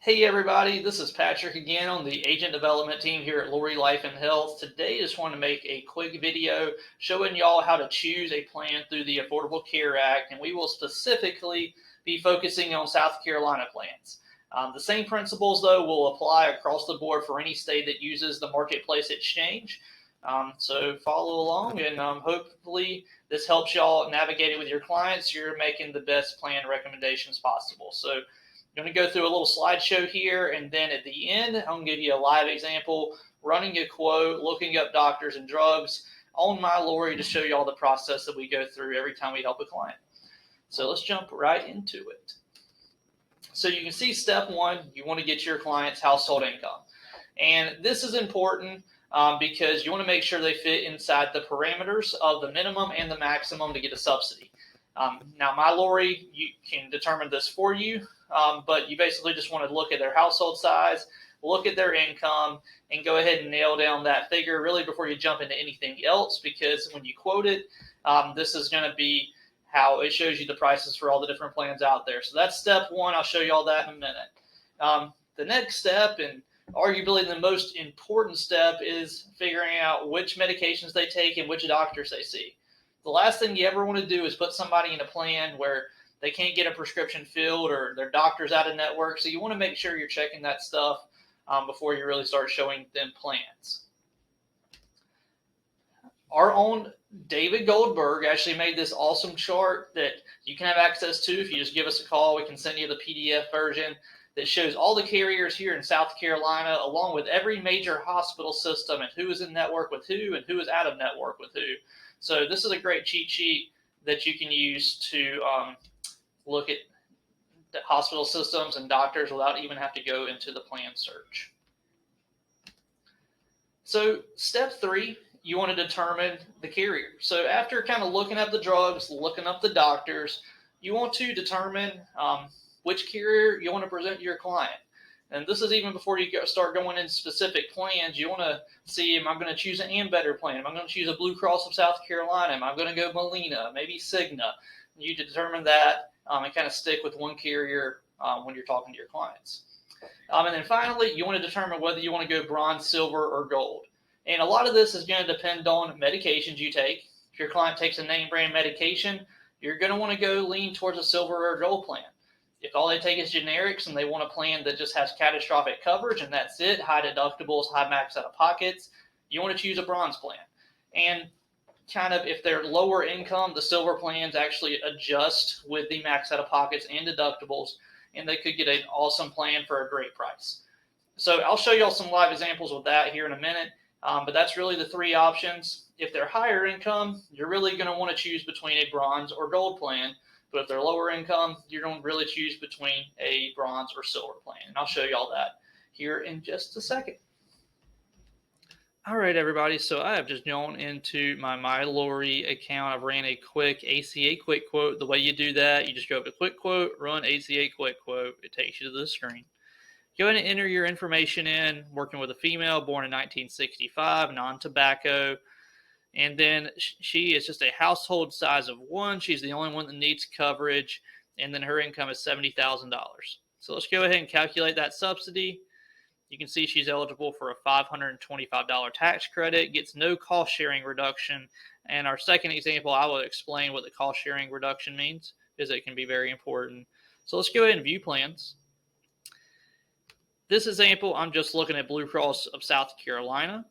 Hey everybody, this is Patrick again on the agent development team here at Lori Life and Health. Today I just want to make a quick video showing y'all how to choose a plan through the Affordable Care Act, and we will specifically be focusing on South Carolina plans. The same principles though will apply across the board for any state that uses the marketplace exchange. So follow along, and hopefully this helps y'all navigate it with your clients. You're making the best plan recommendations possible. So I'm going to go through a little slideshow here, and then at the end, I'm going to give you a live example, running a quote, looking up doctors and drugs on my Lori to show you all the process that we go through every time we help a client. So let's jump right into it. So you can see step one, you want to get your client's household income. And this is important because you want to make sure they fit inside the parameters of the minimum and the maximum to get a subsidy. Now, my Lori, you can determine this for you. But you basically just want to look at their household size, look at their income, and go ahead and nail down that figure really before you jump into anything else, because when you quote it, this is going to be how it shows you the prices for all the different plans out there. So that's step one. I'll show you all that in a minute. The next step, and arguably the most important step, is figuring out which medications they take and which doctors they see. The last thing you ever want to do is put somebody in a plan where they can't get a prescription filled or their doctor's out of network. So you want to make sure you're checking that stuff before you really start showing them plans. Our own David Goldberg actually made this awesome chart that you can have access to if you just give us a call. We can send you the PDF version that shows all the carriers here in South Carolina, along with every major hospital system and who is in network with who and who is out of network with who. So this is a great cheat sheet that you can use to look at the hospital systems and doctors without even have to go into the plan search. So step three, you want to determine the carrier. So after kind of looking up the drugs, looking up the doctors, you want to determine which carrier you want to present to your client. And this is even before you start going into specific plans. You want to see, am I going to choose an Ambetter plan? Am I going to choose a Blue Cross of South Carolina? Am I going to go Molina, maybe Cigna? You determine that and kind of stick with one carrier when you're talking to your clients. And then finally, you want to determine whether you want to go bronze, silver, or gold. And a lot of this is going to depend on medications you take. If your client takes a name brand medication, you're going to want to go lean towards a silver or a gold plan. If all they take is generics and they want a plan that just has catastrophic coverage and that's it, high deductibles, high max out of pockets, you want to choose a bronze plan. And kind of if they're lower income, the silver plans actually adjust with the max out of pockets and deductibles, and they could get an awesome plan for a great price. So I'll show y'all some live examples with that here in a minute, but that's really the three options. If they're higher income, you're really going to want to choose between a bronze or gold plan, but if they're lower income, you're going to really choose between a bronze or silver plan, and I'll show y'all that here in just a second. All right, everybody, so I have just gone into my Lori account. I've ran a quick ACA quick quote. The way you do that, you just go up to quick quote, run ACA quick quote. It takes you to the screen. Go ahead and enter your information in, working with a female born in 1965, non-tobacco. And then she is just a household size of 1. She's the only one that needs coverage, and then her income is $70,000. So let's go ahead and calculate that subsidy. You can see she's eligible for a $525 tax credit, gets no cost sharing reduction. And our second example, I will explain what the cost sharing reduction means, because it can be very important. So let's go ahead and view plans. This example, I'm just looking at Blue Cross of South Carolina.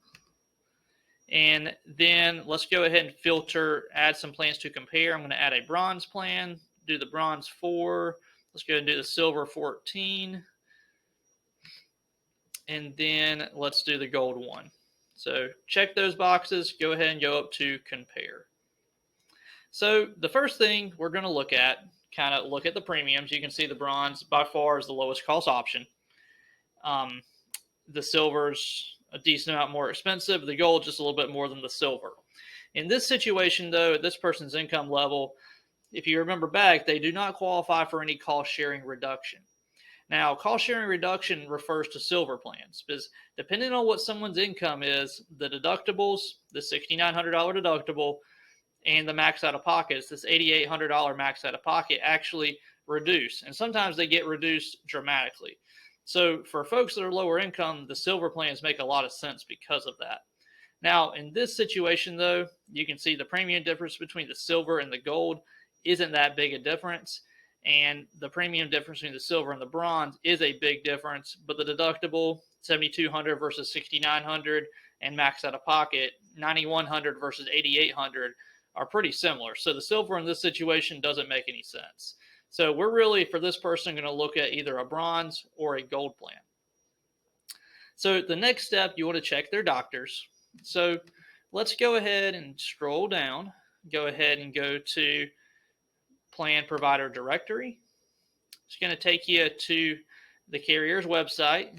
And then let's go ahead and filter, add some plans to compare. I'm going to add a bronze plan, do the bronze 4. Let's go ahead and do the silver 14. And then let's do the gold 1. So check those boxes, go ahead and go up to compare. So the first thing we're going to look at, kind of look at the premiums. You can see the bronze by far is the lowest cost option. The silver's a decent amount more expensive. The gold just a little bit more than the silver. In this situation, though, at this person's income level, if you remember back, they do not qualify for any cost sharing reduction. Now, cost sharing reduction refers to silver plans, because depending on what someone's income is, the deductibles, the $6,900 deductible, and the max out of pockets, this $8,800 max out of pocket, actually reduce. And sometimes they get reduced dramatically. So for folks that are lower income, the silver plans make a lot of sense because of that. Now, in this situation, though, you can see the premium difference between the silver and the gold isn't that big a difference. And the premium difference between the silver and the bronze is a big difference. But the deductible, 7,200 versus 6,900, and max out of pocket, 9,100 versus 8,800, are pretty similar. So the silver in this situation doesn't make any sense. So we're really, for this person, going to look at either a bronze or a gold plan. So the next step, you want to check their doctors. So let's go ahead and scroll down. Go ahead and go to Plan Provider Directory. It's going to take you to the carrier's website.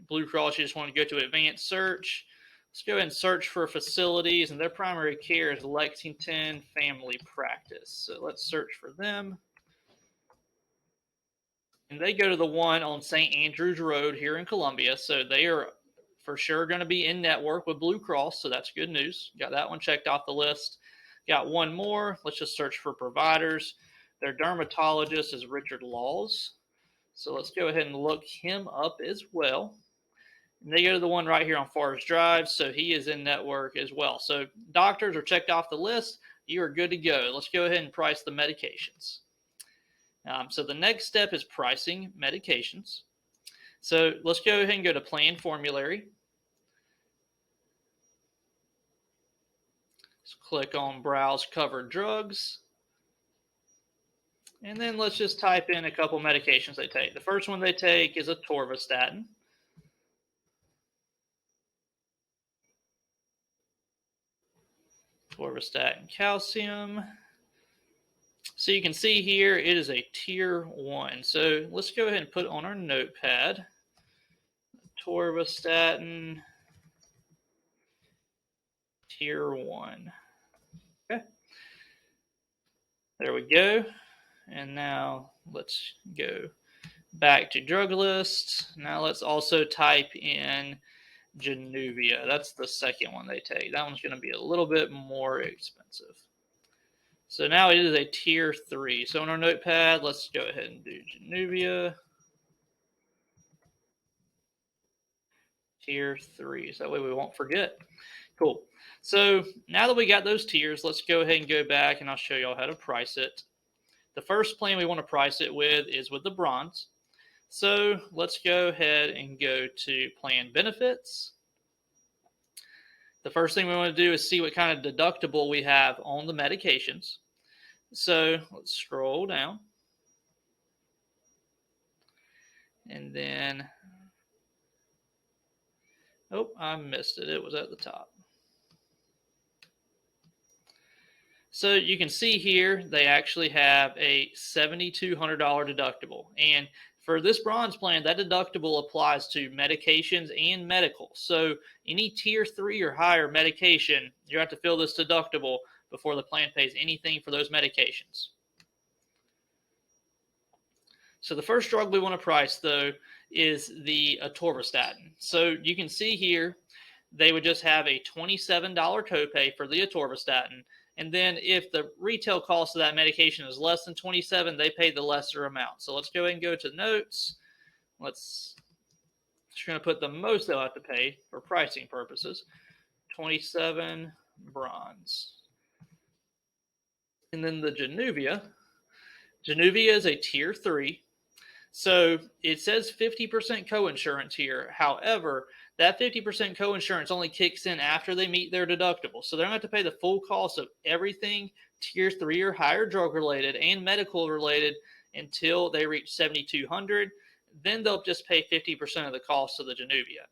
Blue Cross, you just want to go to Advanced Search. Let's go ahead and search for facilities, and their primary care is Lexington Family Practice. So let's search for them. And they go to the one on St. Andrews Road here in Columbia. So they are for sure going to be in network with Blue Cross. So that's good news. Got that one checked off the list. Got one more. Let's just search for providers. Their dermatologist is Richard Laws. So let's go ahead and look him up as well. And they go to the one right here on Forest Drive. So he is in network as well. So doctors are checked off the list. You are good to go. Let's go ahead and price the medications. So the next step is pricing medications. So let's go ahead and go to Plan Formulary. Let's click on Browse Covered Drugs. And then let's just type in a couple medications they take. The first one they take is atorvastatin. Atorvastatin calcium. So you can see here, it is a tier 1. So let's go ahead and put on our notepad. Atorvastatin, tier 1. Okay. There we go. And now let's go back to drug list. Now let's also type in Januvia. That's the second one they take. That one's going to be a little bit more expensive. So now it is a tier 3. So on our notepad, let's go ahead and do Januvia. Tier 3. So that way we won't forget. Cool. So now that we got those tiers, let's go ahead and go back and I'll show y'all how to price it. The first plan we want to price it with is with the bronze. So let's go ahead and go to Plan Benefits. The first thing we want to do is see what kind of deductible we have on the medications. So let's scroll down. And then, oh, I missed it. It was at the top. So you can see here, they actually have a $7,200 deductible. And for this bronze plan, that deductible applies to medications and medical. So any tier 3 or higher medication, you have to fill this deductible before the plan pays anything for those medications. So the first drug we want to price, though, is the atorvastatin. So you can see here, they would just have a $27 copay for the atorvastatin. And then if the retail cost of that medication is less than $27, they pay the lesser amount. So let's go ahead and go to notes. Just going to put the most they'll have to pay for pricing purposes. 27 bronze. And then the Januvia. Januvia is a tier 3. So it says 50% coinsurance here. However, that 50% coinsurance only kicks in after they meet their deductible. So they're going to have to pay the full cost of everything tier 3 or higher drug related and medical related until they reach $7,200. Then they'll just pay 50% of the cost of the Januvia.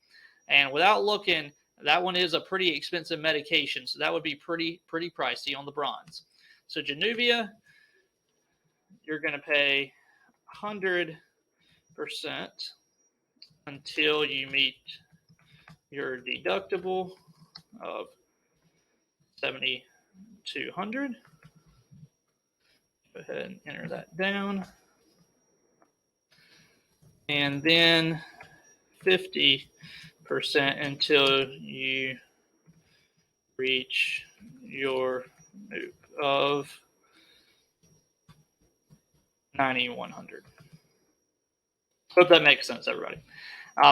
And without looking, that one is a pretty expensive medication. So that would be pretty pricey on the bronze. So Januvia, you're going to pay 100% until you meet your deductible of $7,200. Go ahead and enter that down. And then 50% until you reach your NOOP of 9,100. Hope that makes sense, everybody.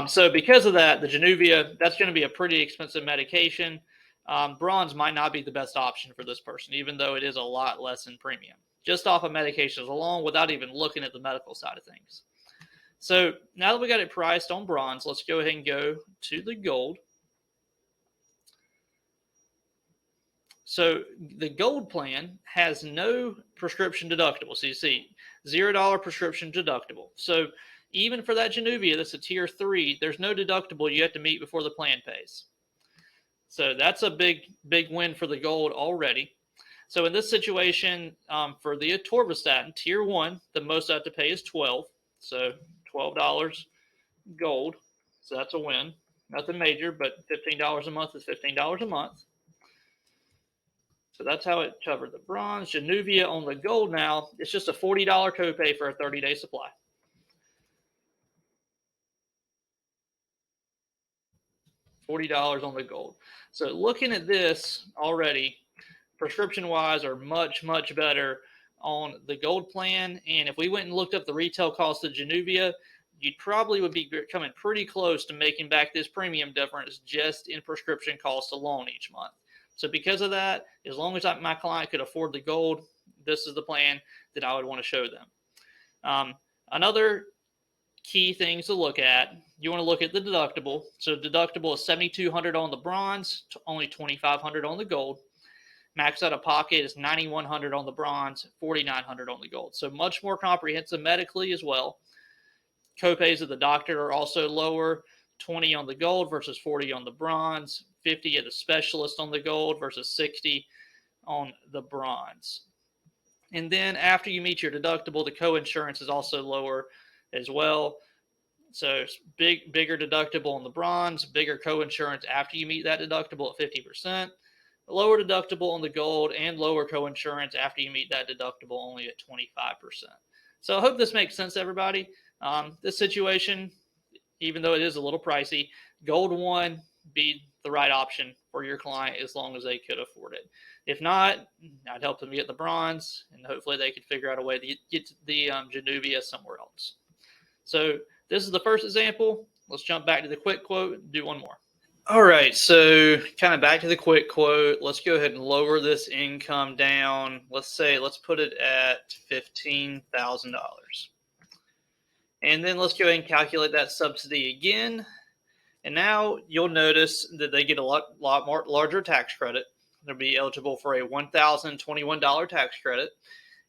So because of that, the Januvia, that's going to be a pretty expensive medication. Bronze might not be the best option for this person, even though it is a lot less in premium, just off of medications alone without even looking at the medical side of things. So now that we got it priced on bronze, let's go ahead and go to the gold. So the gold plan has no prescription deductible. So you see, $0 prescription deductible. So even for that Januvia, that's a tier 3, there's no deductible you have to meet before the plan pays. So that's a big win for the gold already. So in this situation, for the atorvastatin, tier 1, the most I have to pay is $12. So $12 gold. So that's a win. Nothing major, but $15 a month is $15 a month. So that's how it covered the bronze. Januvia on the gold now, it's just a $40 copay for a 30-day supply. $40 on the gold. So looking at this already, prescription-wise are much, much better on the gold plan. And if we went and looked up the retail cost of Januvia, you probably would be coming pretty close to making back this premium difference just in prescription costs alone each month. So because of that, as long as my client could afford the gold, this is the plan that I would want to show them. Another key things to look at, you want to look at the deductible. So deductible is $7,200 on the bronze, only $2,500 on the gold. Max out of pocket is $9,100 on the bronze, $4,900 on the gold. So much more comprehensive medically as well. Copays of the doctor are also lower, $20 on the gold versus $40 on the bronze, $50 at the specialist on the gold versus $60 on the bronze. And then after you meet your deductible, the co-insurance is also lower as well. So bigger deductible on the bronze, bigger co-insurance after you meet that deductible at 50%, lower deductible on the gold, and lower co-insurance after you meet that deductible only at 25%. So I hope this makes sense, everybody. This situation, even though it is a little pricey, gold one be the right option for your client as long as they could afford it. If not, I'd help them get the bronze, and hopefully they could figure out a way to get the Januvia somewhere else. So this is the first example. Let's jump back to the quick quote and do one more. All right, so kind of back to the quick quote. Let's go ahead and lower this income down. Let's put it at $15,000. And then let's go ahead and calculate that subsidy again. And now you'll notice that they get a lot more larger tax credit. They'll be eligible for a $1,021 tax credit.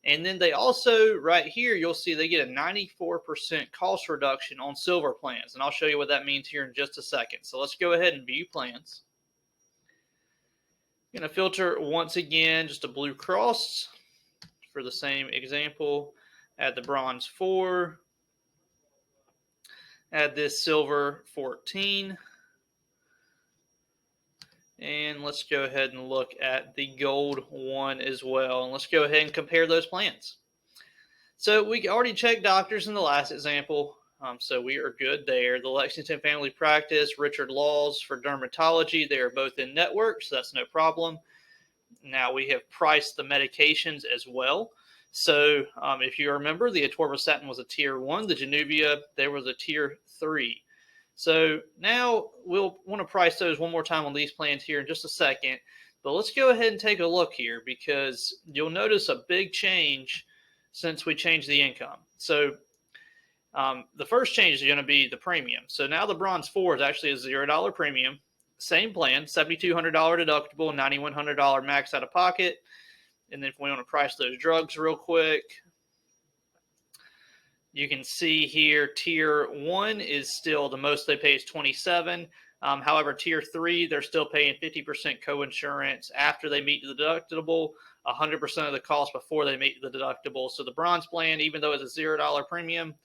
And then they also, right here, you'll see they get a 94% cost reduction on silver plans. And I'll show you what that means here in just a second. So let's go ahead and view plans. I'm going to filter once again just a Blue Cross for the same example. Add the bronze 4. Add this silver 14. And let's go ahead and look at the gold one as well. And let's go ahead and compare those plans. So we already checked doctors in the last example. So we are good there. The Lexington Family Practice, Richard Laws for dermatology, they are both in network, so that's no problem. Now we have priced the medications as well. So if you remember, the atorvastatin was a tier 1. The Januvia, there was a tier 3. So now we'll want to price those one more time on these plans here in just a second. But let's go ahead and take a look here because you'll notice a big change since we changed the income. So the first change is going to be the premium. So now the bronze 4 is actually a $0 premium. Same plan, $7,200 deductible, $9,100 max out of pocket. And then if we want to price those drugs real quick, you can see here tier 1 is still the most they pay is $27. However, tier 3, they're still paying 50% co-insurance after they meet the deductible, 100% of the cost before they meet the deductible. So the bronze plan, even though it's a $0 premium,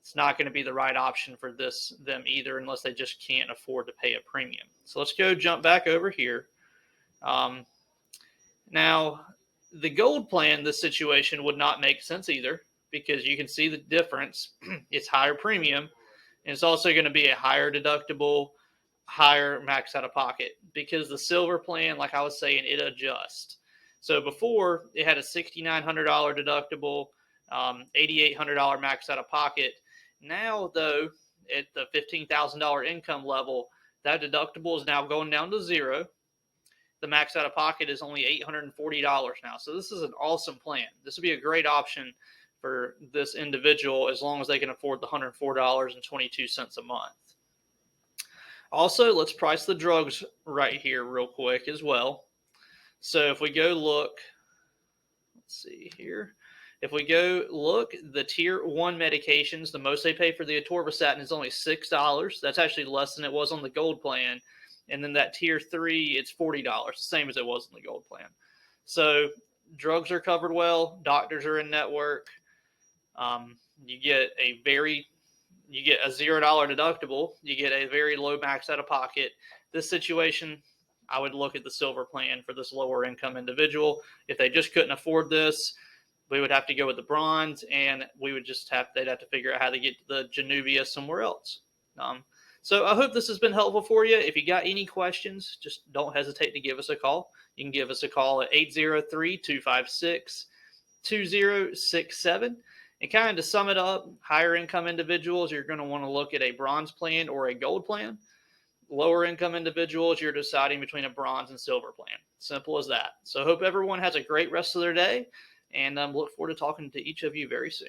it's not going to be the right option for them either unless they just can't afford to pay a premium. So let's go jump back over here. Now, the gold plan, this situation would not make sense either because you can see the difference. It's higher premium, and it's also going to be a higher deductible, higher max out of pocket because the silver plan, like I was saying, it adjusts. So before, it had a $6,900 deductible, $8,800 max out of pocket. Now, though, at the $15,000 income level, that deductible is now going down to zero. The max out of pocket is only $840 now. So this is an awesome plan. This would be a great option for this individual as long as they can afford the $104.22 a month. Also, let's price the drugs right here real quick as well. So if we go look, let's see here. If we go look, the tier 1 medications, the most they pay for the atorvastatin is only $6. That's actually less than it was on the gold plan. And then that tier 3, it's $40, the same as it was in the gold plan. So drugs are covered well. Doctors are in network. You get a $0 deductible. You get a very low max out of pocket. This situation, I would look at the silver plan for this lower income individual. If they just couldn't afford this, we would have to go with the bronze, and they'd have to figure out how to get the Januvia somewhere else. So I hope this has been helpful for you. If you got any questions, just don't hesitate to give us a call. You can give us a call at 803-256-2067. And kind of to sum it up, higher income individuals, you're going to want to look at a bronze plan or a gold plan. Lower income individuals, you're deciding between a bronze and silver plan. Simple as that. So I hope everyone has a great rest of their day, and look forward to talking to each of you very soon.